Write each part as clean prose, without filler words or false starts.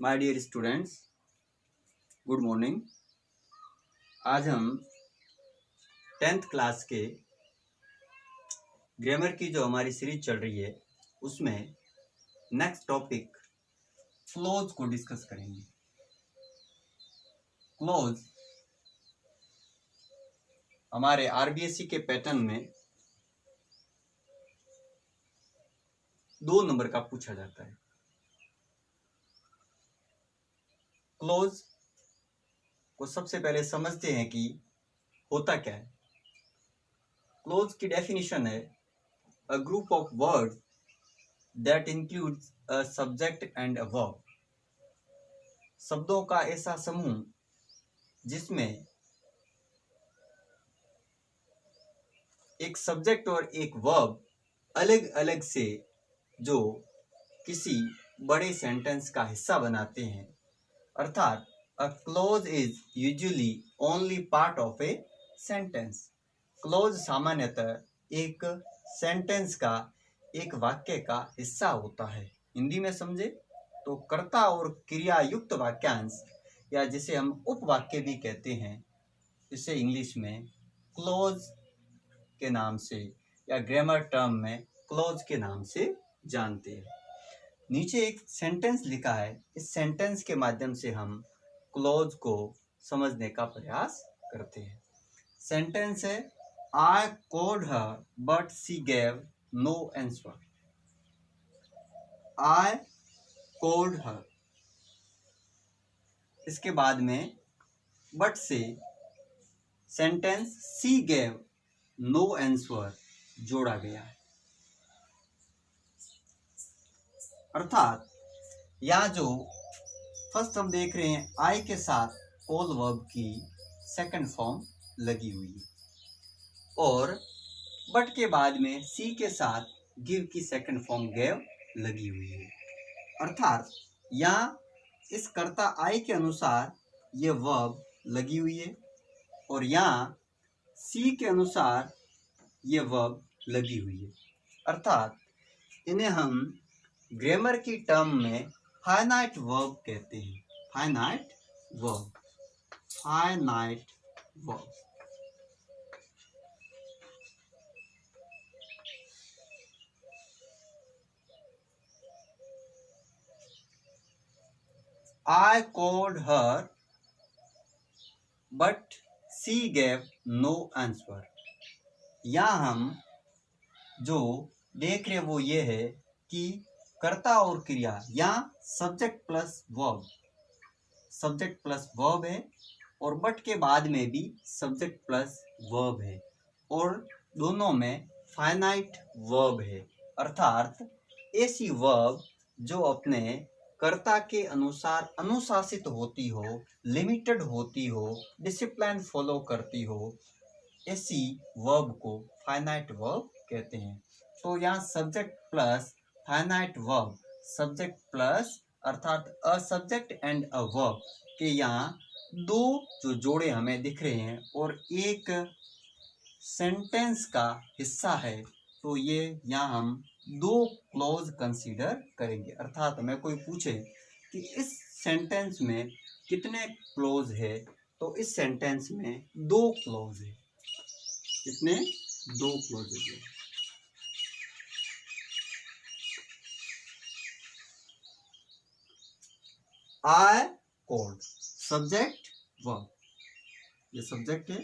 My dear students, good morning. आज हम 10th class के ग्रामर की जो हमारी सीरीज चल रही है उसमें नेक्स्ट टॉपिक क्लोज को डिस्कस करेंगे। क्लोज हमारे आरबीएससी के पैटर्न में 2 नंबर का पूछा जाता है। क्लोज को सबसे पहले समझते हैं कि होता क्या है। क्लोज की डेफिनेशन है a group of word that includes a subject and a verb. शब्दों का ऐसा समूह जिसमें एक सब्जेक्ट और एक वर्ब अलग अलग से जो किसी बड़े सेंटेंस का हिस्सा बनाते हैं, अर्थात a close is usually only part of a sentence. Close सामान्यतः एक सेंटेंस का, एक वाक्य का हिस्सा होता है। हिंदी में समझे तो कर्ता और क्रिया युक्त वाक्यांश या जिसे हम उपवाक्य भी कहते हैं, इसे इंग्लिश में क्लोज के नाम से या ग्रामर टर्म में क्लोज के नाम से जानते हैं। नीचे एक सेंटेंस लिखा है, इस सेंटेंस के माध्यम से हम क्लोज को समझने का प्रयास करते हैं। सेंटेंस है I called her but she gave no answer. I called her, इसके बाद में but से sentence she gave no answer जोड़ा गया है। अर्थात यहाँ जो फर्स्ट हम देख रहे हैं I के साथ कॉल वर्ब की सेकंड फॉर्म लगी हुई है और बट के बाद में सी के साथ गिव की सेकंड फॉर्म गेव लगी हुई है। अर्थात यहाँ इस कर्ता आई के अनुसार ये वर्ब लगी हुई है और यहाँ सी के अनुसार ये वर्ब लगी हुई है। अर्थात इन्हें हम ग्रामर की टर्म में फाइनाइट वर्ब कहते हैं। Finite verb, finite verb. I called her but she gave no answer। यहाँ हम जो देख रहे वो ये है कि कर्ता और क्रिया यहाँ subject plus verb, subject plus verb है और बट के बाद में भी सब्जेक्ट प्लस वर्ब है और दोनों में फाइनाइट वर्ब है। अर्थात ऐसी वर्ब जो अपने कर्ता के अनुसार अनुशासित होती हो, लिमिटेड होती हो, डिसिप्लिन फॉलो करती हो, ऐसी वर्ब को फाइनाइट वर्ब कहते हैं। तो यहाँ subject plus finite verb, subject plus अर्थात a subject and a verb के यहाँ दो जो जोड़े हमें दिख रहे हैं और एक सेंटेंस का हिस्सा है, तो ये यहाँ हम 2 क्लोज कंसीडर करेंगे। अर्थात हमें कोई पूछे कि इस सेंटेंस में कितने क्लोज है, तो इस सेंटेंस में 2 क्लोज है। कितने? 2 क्लोज है। I called, सब्जेक्ट वर्ब, ये सब्जेक्ट है,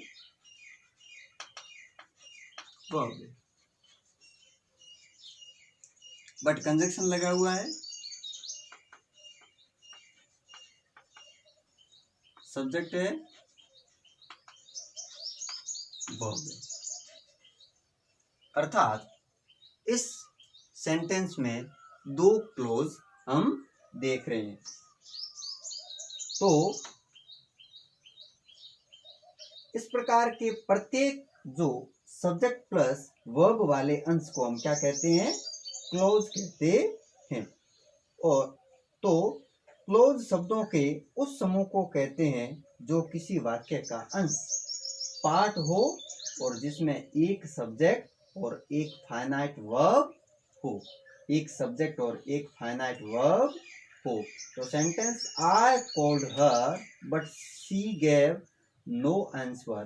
वर्ब है, बट कंजक्शन लगा हुआ है। सब्जेक्ट है, वर्ब है। अर्थात इस सेंटेंस में 2 क्लोज हम देख रहे हैं। तो इस प्रकार के प्रत्येक जो सब्जेक्ट प्लस वर्ब वाले अंश को हम क्या कहते हैं? क्लोज कहते हैं। और तो क्लोज शब्दों के उस समूह को कहते हैं जो किसी वाक्य का अंश, पार्ट हो और जिसमें एक सब्जेक्ट और एक फाइनाइट वर्ब हो, एक सब्जेक्ट और एक फाइनाइट वर्ब हो। तो sentence I called her but she gave no answer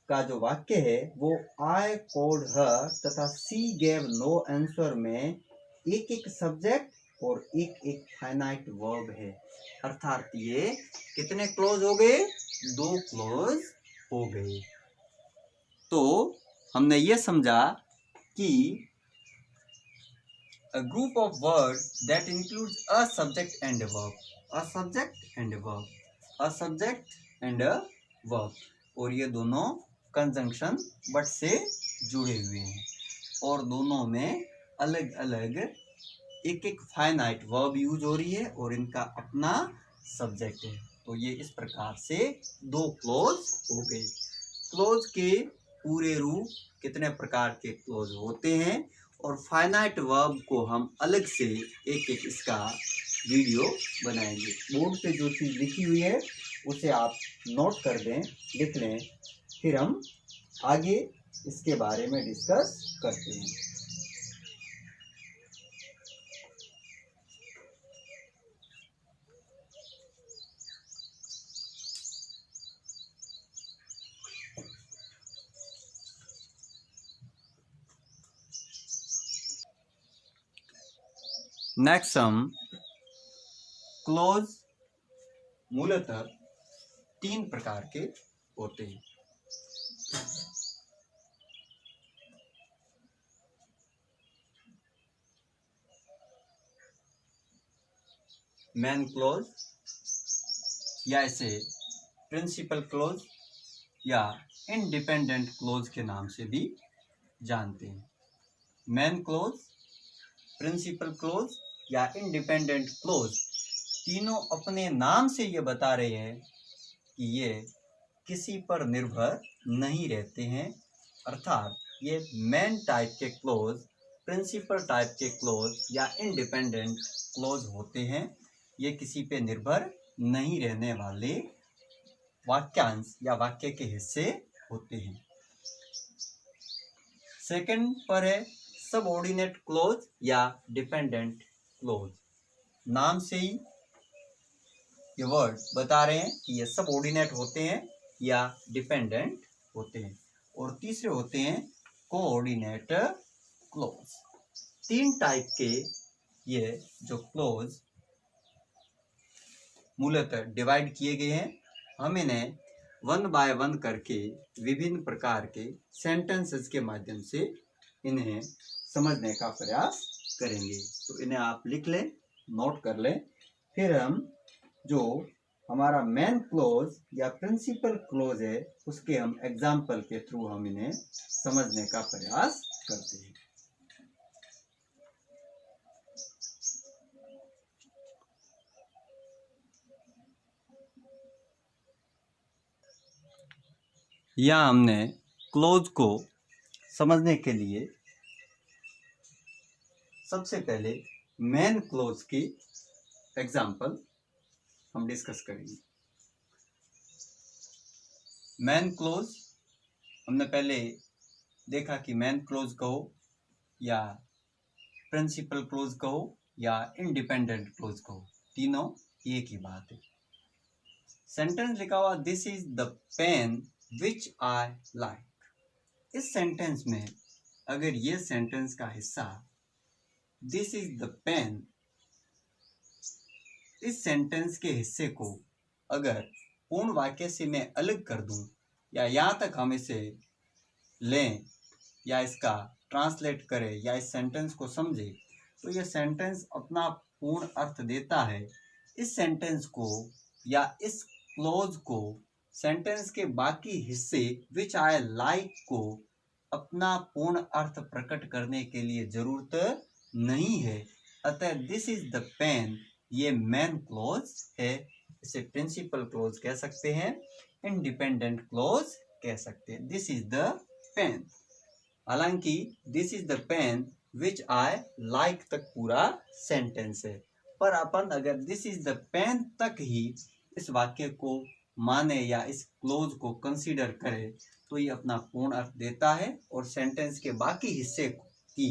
का जो वाक्य है वो आई कॉल्ड हर तथा शी गेव नो आंसर में एक एक सब्जेक्ट और एक एक फाइनाइट वर्ब है। अर्थात ये कितने क्लोज हो गए? 2 क्लोज हो गए। तो हमने ये समझा कि a group of words that includes a subject and a verb, a subject and a verb, a subject and a verb, और ये दोनों कंजंक्शन बट से जुड़े हुए हैं और दोनों में अलग अलग एक एक फाइनाइट वर्ब यूज हो रही है और इनका अपना सब्जेक्ट है। तो ये इस प्रकार से 2 क्लोज हो गए। क्लोज के पूरे रूप कितने प्रकार के क्लोज होते हैं और फाइनाइट वर्ब को हम अलग से एक एक इसका वीडियो बनाएंगे। बोर्ड पे जो चीज़ लिखी हुई है उसे आप नोट कर दें, लिख लें, फिर हम आगे इसके बारे में डिस्कस करते हैं। नेक्स्ट हम क्लोज मूलतः 3 प्रकार के होते हैं। मेन क्लोज या इसे प्रिंसिपल क्लोज या इंडिपेंडेंट क्लोज के नाम से भी जानते हैं। मेन क्लोज, प्रिंसिपल क्लोज या इंडिपेंडेंट क्लोज तीनों अपने नाम से ये बता रहे हैं कि ये किसी पर निर्भर नहीं रहते हैं। अर्थात ये मेन टाइप के क्लोज, प्रिंसिपल टाइप के क्लोज या इंडिपेंडेंट क्लोज होते हैं। ये किसी पे निर्भर नहीं रहने वाले वाक्यांश या वाक्य के हिस्से होते हैं। सेकंड पर है सबऑर्डिनेट क्लोज या डिपेंडेंट क्लोज। नाम से ही ये वर्ड बता रहे हैं कि ये सबऑर्डिनेट होते हैं या डिपेंडेंट होते हैं। और तीसरे होते हैं कोऑर्डिनेट क्लोज। 3 टाइप के ये जो क्लोज मूलतः डिवाइड किए गए हैं। हम इन्हें 1 बाय 1 करके विभिन्न प्रकार के सेंटेंसेस के माध्यम से इन्हें समझने का प्रयास करेंगे। तो इन्हें आप लिख लें, नोट कर लें, फिर हम जो हमारा मेन क्लोज या प्रिंसिपल क्लोज है उसके हम एग्जाम्पल के थ्रू हम इन्हें समझने का प्रयास करते हैं। या हमने क्लोज को समझने के लिए सबसे पहले मेन क्लोज की एग्जाम्पल हम डिस्कस करेंगे। मेन क्लोज हमने पहले देखा कि मेन क्लोज कहो या प्रिंसिपल क्लोज कहो या इंडिपेंडेंट क्लोज कहो, तीनों एक ही बात है। सेंटेंस लिखा हुआ this is the pen which I like. इस सेंटेंस में अगर ये सेंटेंस का हिस्सा दिस इज द पेन, इस सेंटेंस के हिस्से को अगर पूर्ण वाक्य से मैं अलग कर दूं या यहाँ तक हम इसे लें या इसका ट्रांसलेट करें या इस सेंटेंस को समझें तो यह सेंटेंस अपना पूर्ण अर्थ देता है। इस सेंटेंस को या इस क्लोज को सेंटेंस के बाकी हिस्से विच आई लाइक को अपना पूर्ण अर्थ प्रकट करने के लिए जरूरत नहीं है। अतः दिस इज द पेन ये मेन क्लोज है। इसे प्रिंसिपल क्लोज कह सकते हैं, इंडिपेंडेंट क्लोज कह सकते हैं। दिस इज द पेन, हालांकि this is the pen which I like तक पूरा सेंटेंस है, पर अपन अगर दिस इज द पेन तक ही इस वाक्य को माने या इस क्लोज को कंसीडर करे तो ये अपना पूर्ण अर्थ देता है और सेंटेंस के बाकी हिस्से की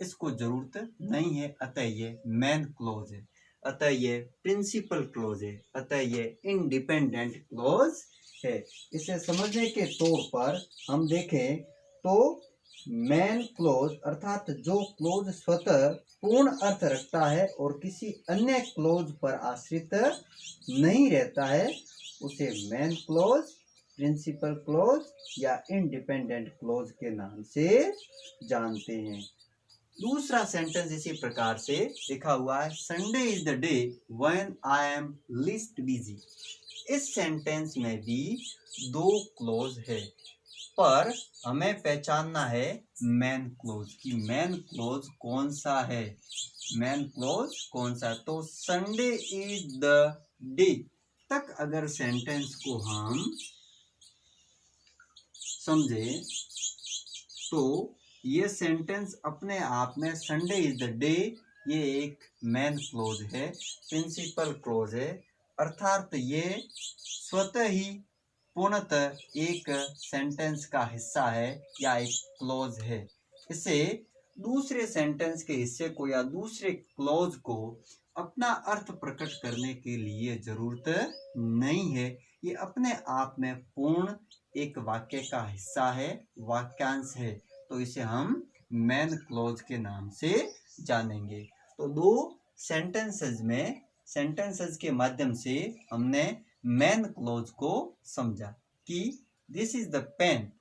इसको जरूरत नहीं है। अतः ये मेन क्लोज है। अतः ये प्रिंसिपल क्लोज है, अतः ये इंडिपेंडेंट क्लोज है। इसे समझने के तौर पर हम देखें तो मेन क्लोज अर्थात जो क्लोज स्वतः पूर्ण अर्थ रखता है और किसी अन्य क्लोज पर आश्रित नहीं रहता है उसे मेन क्लोज, प्रिंसिपल क्लोज या इंडिपेंडेंट क्लोज के नाम से जानते हैं। दूसरा सेंटेंस इसी प्रकार से लिखा हुआ है, Sunday is the day when I am least busy. इस सेंटेंस में भी दो क्लोज है, पर हमें पहचानना है मेन क्लोज की मेन क्लोज कौन सा है, मेन क्लोज कौन सा। तो संडे इज द डे तक अगर सेंटेंस को हम समझे तो ये सेंटेंस अपने आप में संडे इज द डे ये एक मेन क्लोज है, प्रिंसिपल क्लोज है, अर्थात ये स्वतः ही पूर्णतः एक सेंटेंस का हिस्सा है या एक क्लोज है। इसे दूसरे सेंटेंस के हिस्से को या दूसरे क्लोज को अपना अर्थ प्रकट करने के लिए जरूरत नहीं है, ये अपने आप में पूर्ण एक वाक्य का हिस्सा है, वाक्यांश है, तो इसे हम मेन क्लोज के नाम से जानेंगे। तो दो सेंटेंसेस के माध्यम से हमने मेन क्लोज को समझा कि this is the pen,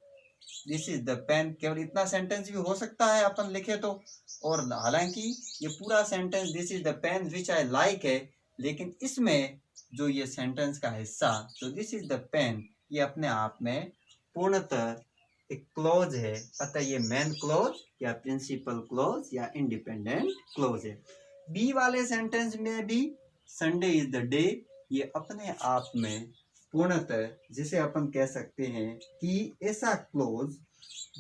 this is the pen, केवल इतना सेंटेंस भी हो सकता है अपन लिखे तो, और हालांकि ये पूरा sentence this is the pen which I like है, लेकिन इसमें जो ये सेंटेंस का हिस्सा जो दिस इज द पेन ये अपने आप में पूर्णतः एक क्लोज है, अतः ये मेन क्लोज या प्रिंसिपल क्लोज या इंडिपेंडेंट क्लोज है। बी वाले सेंटेंस में भी संडे इज द डे ये अपने आप में पूर्णतः जिसे अपन कह सकते हैं कि ऐसा क्लोज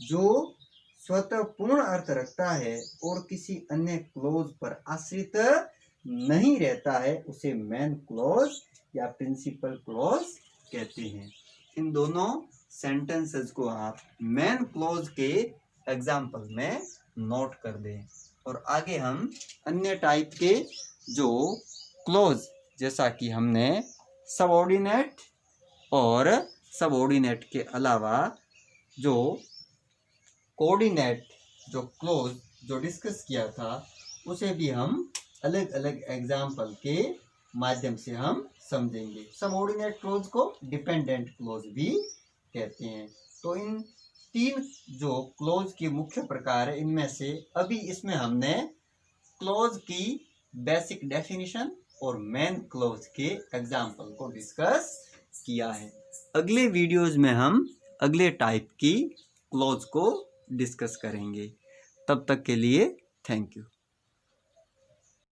जो स्वतः पूर्ण अर्थ रखता है और किसी अन्य क्लोज पर आश्रित नहीं रहता है उसे मेन क्लोज या प्रिंसिपल क्लोज कहते हैं। इन दोनों सेंटेंसेस को आप मेन क्लोज के एग्जाम्पल में नोट कर दें। और आगे हम अन्य टाइप के जो क्लोज जैसा कि हमने सबऑर्डिनेट और सबऑर्डिनेट के अलावा जो कोऑर्डिनेट जो क्लोज जो डिस्कस किया था उसे भी हम अलग अलग एग्जाम्पल के माध्यम से हम समझेंगे। सबऑर्डिनेट क्लोज को डिपेंडेंट क्लोज भी कहते हैं। तो इन तीन जो क्लोज के मुख्य प्रकार है इनमें से अभी इसमें हमने क्लोज की बेसिक डेफिनेशन और मेन क्लोज के एग्जाम्पल को डिस्कस किया है। अगले वीडियोज में हम अगले टाइप की क्लोज को डिस्कस करेंगे। तब तक के लिए थैंक यू।